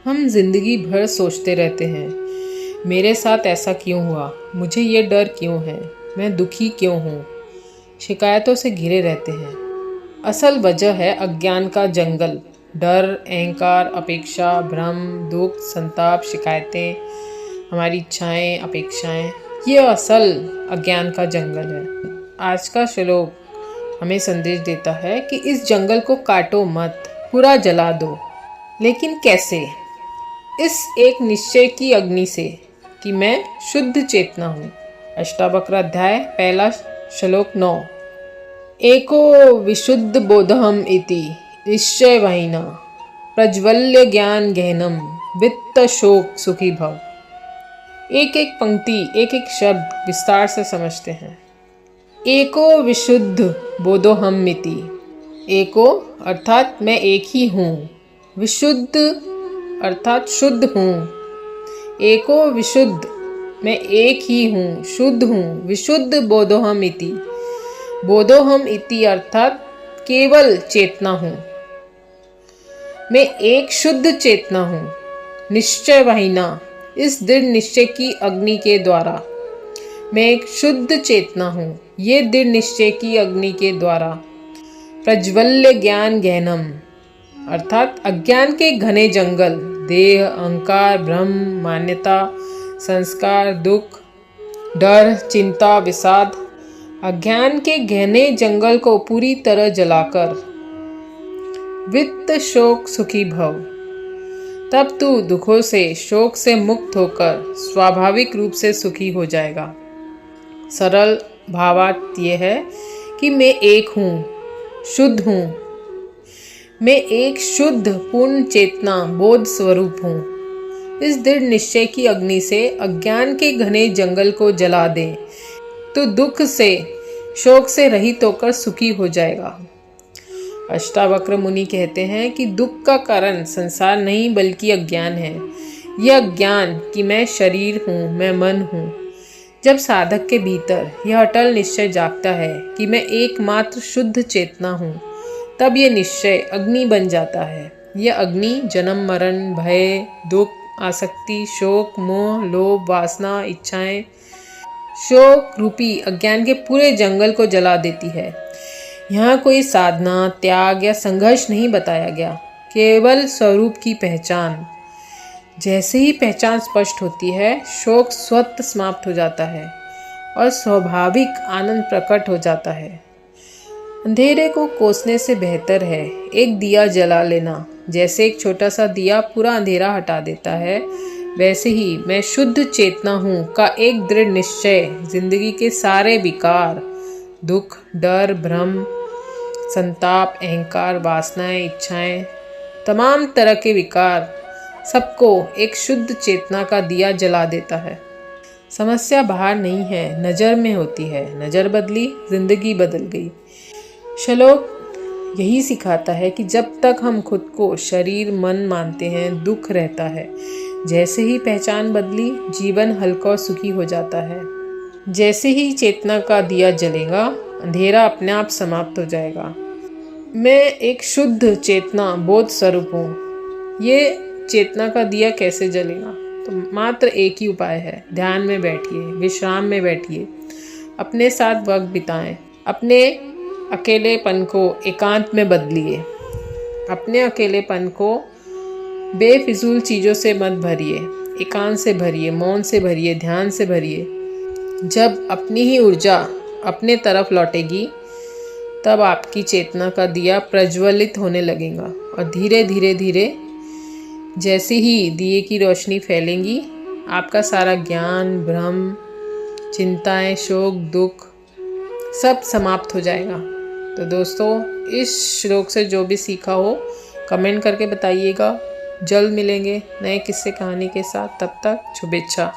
हम जिंदगी भर सोचते रहते हैं, मेरे साथ ऐसा क्यों हुआ, मुझे ये डर क्यों है, मैं दुखी क्यों हूँ। शिकायतों से घिरे रहते हैं। असल वजह है अज्ञान का जंगल। डर, अहंकार, अपेक्षा, भ्रम, दुख, संताप, शिकायतें, हमारी इच्छाएं, अपेक्षाएं, ये असल अज्ञान का जंगल है। आज का श्लोक हमें संदेश देता है कि इस जंगल को काटो मत, पूरा जला दो। लेकिन कैसे? इस एक निश्चय की अग्नि से कि मैं शुद्ध चेतना हूँ। अष्टावक्र अध्याय 1 श्लोक 9। एको विशुद्ध बोधहम इति निश्चय वहिना प्रज्वल्य ज्ञान गहनम वित्त शोक सुखी भव। एक एक पंक्ति, एक एक शब्द विस्तार से समझते हैं। एको विशुद्ध बोधोहम इति, एको अर्थात मैं एक ही हूँ, विशुद्ध अर्थात शुद्ध हूँ। एको विशुद्ध, मैं एक ही हूँ, शुद्ध हूँ। विशुद्ध बोधोहम इति, बोधोहम इति अर्थात केवल चेतना हूँ। मैं एक शुद्ध चेतना हूँ। निश्चय वहिना, इस दृढ़ निश्चय की अग्नि के द्वारा मैं एक शुद्ध चेतना हूँ। ये दृढ़ निश्चय की अग्नि के द्वारा प्रज्वल्य ज्ञान गहनम अर्थात अज्ञान के घने जंगल, देह, अहंकार, भ्रम, मान्यता, संस्कार, दुख, डर, चिंता, विषाद, अज्ञान के गहने जंगल को पूरी तरह जलाकर वित्त शोक सुखी भव। तब तू दुखों से, शोक से मुक्त होकर स्वाभाविक रूप से सुखी हो जाएगा। सरल भावार्थ यह है कि मैं एक हूँ, शुद्ध हूँ। मैं एक शुद्ध पूर्ण चेतना बोध स्वरूप हूँ। इस दृढ़ निश्चय की अग्नि से अज्ञान के घने जंगल को जला दे तो दुख से, शोक से रहित होकर सुखी हो जाएगा। अष्टावक्र मुनि कहते हैं कि दुख का कारण संसार नहीं बल्कि अज्ञान है। यह अज्ञान कि मैं शरीर हूँ, मैं मन हूँ। जब साधक के भीतर यह अटल निश्चय जागता है कि मैं एकमात्र शुद्ध चेतना हूँ, तब यह निश्चय अग्नि बन जाता है। यह अग्नि जन्म, मरण, भय, दुख, आसक्ति, शोक, मोह, लोभ, वासना, इच्छाएं, शोक रूपी अज्ञान के पूरे जंगल को जला देती है। यहाँ कोई साधना, त्याग या संघर्ष नहीं बताया गया, केवल स्वरूप की पहचान। जैसे ही पहचान स्पष्ट होती है, शोक स्वतः समाप्त हो जाता है और स्वाभाविक आनंद प्रकट हो जाता है। अंधेरे को कोसने से बेहतर है एक दिया जला लेना। जैसे एक छोटा सा दिया पूरा अंधेरा हटा देता है, वैसे ही मैं शुद्ध चेतना हूँ का एक दृढ़ निश्चय जिंदगी के सारे विकार, दुख, डर, भ्रम, संताप, अहंकार, वासनाएं, इच्छाएं, तमाम तरह के विकार, सबको एक शुद्ध चेतना का दिया जला देता है। समस्या बाहर नहीं है, नज़र में होती है। नज़र बदली, जिंदगी बदल गई। श्लोक यही सिखाता है कि जब तक हम खुद को शरीर, मन मानते हैं, दुख रहता है। जैसे ही पहचान बदली, जीवन हल्का और सुखी हो जाता है। जैसे ही चेतना का दिया जलेगा, अंधेरा अपने आप समाप्त हो जाएगा। मैं एक शुद्ध चेतना बोध स्वरूप हूँ। ये चेतना का दिया कैसे जलेगा? तो मात्र एक ही उपाय है, ध्यान में बैठिए, विश्राम में बैठिए, अपने साथ वक्त बिताएं, अपने अकेलेपन को एकांत में बदलिए। अपने अकेलेपन को बेफिजूल चीज़ों से मत भरिए, एकांत से भरिए, मौन से भरिए, ध्यान से भरिए। जब अपनी ही ऊर्जा अपने तरफ लौटेगी, तब आपकी चेतना का दिया प्रज्वलित होने लगेगा और धीरे धीरे धीरे जैसे ही दिए की रोशनी फैलेंगी, आपका सारा ज्ञान, भ्रम, चिंताएं, शोक, दुख सब समाप्त हो जाएगा। तो दोस्तों, इस श्लोक से जो भी सीखा हो कमेंट करके बताइएगा। जल्द मिलेंगे नए किस्से कहानी के साथ। तब तक शुभेच्छा।